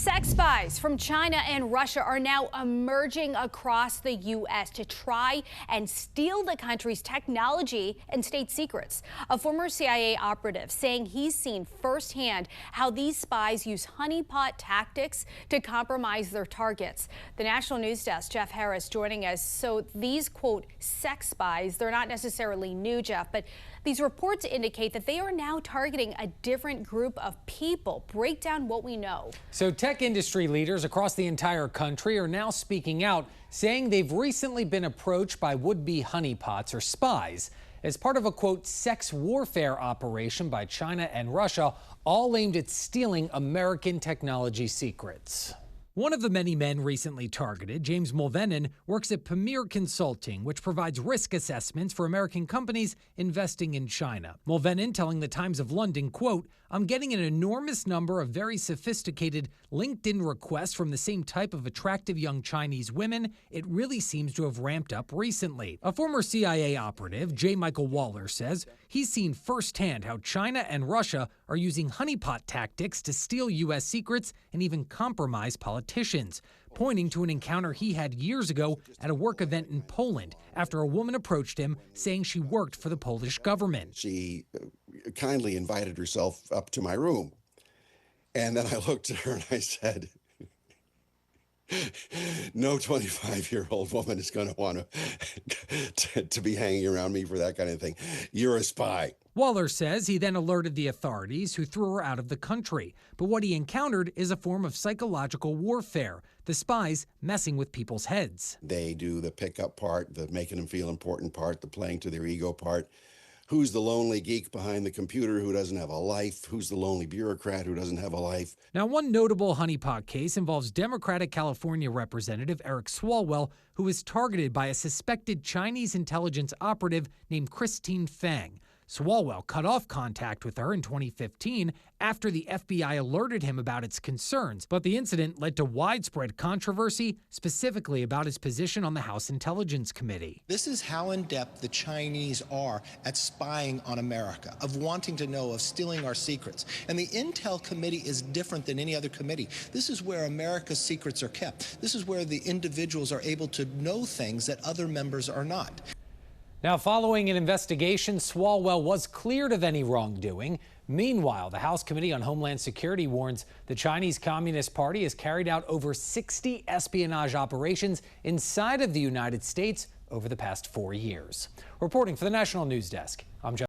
Sex spies from China and Russia are now emerging across the U.S. to try and steal the country's technology and state secrets. A former CIA operative saying he's seen firsthand how these spies use honeypot tactics to compromise their targets. The National News Desk, Jeff Harris, joining us. So these, quote, sex spies, they're not necessarily new, Jeff, but these reports indicate that they are now targeting a different group of people. Break down what we know. So tech industry leaders across the entire country are now speaking out, saying they've recently been approached by would-be honeypots or spies as part of a, quote, sex warfare operation by China and Russia, all aimed at stealing American technology secrets. One of the many men recently targeted, James Mulvenon, works at Pamir Consulting, which provides risk assessments for American companies investing in China. Mulvenon telling the Times of London, quote, "I'm getting an enormous number of very sophisticated LinkedIn requests from the same type of attractive young Chinese women. It really seems to have ramped up recently." A former CIA operative, J. Michael Waller, says he's seen firsthand how China and Russia are using honeypot tactics to steal U.S. secrets and even compromise politicians, pointing to an encounter he had years ago at a work event in Poland after a woman approached him saying she worked for the Polish government. She kindly invited herself up to my room. And then I looked at her and I said, no 25-year-old woman is going to want to be hanging around me for that kind of thing. You're a spy. Waller says he then alerted the authorities, who threw her out of the country. But what he encountered is a form of psychological warfare, the spies messing with people's heads. They do the pickup part, the making them feel important part, the playing to their ego part. Who's the lonely geek behind the computer who doesn't have a life? Who's the lonely bureaucrat who doesn't have a life? Now, one notable honeypot case involves Democratic California Representative Eric Swalwell, who was targeted by a suspected Chinese intelligence operative named Christine Fang. Swalwell cut off contact with her in 2015 after the FBI alerted him about its concerns, but the incident led to widespread controversy, specifically about his position on the House Intelligence Committee. This is how in-depth the Chinese are at spying on America, of wanting to know, of stealing our secrets. And the Intel Committee is different than any other committee. This is where America's secrets are kept. This is where the individuals are able to know things that other members are not. Now, following an investigation, Swalwell was cleared of any wrongdoing. Meanwhile, the House Committee on Homeland Security warns the Chinese Communist Party has carried out over 60 espionage operations inside of the United States over the past 4 years. Reporting for the National News Desk, I'm Jeff.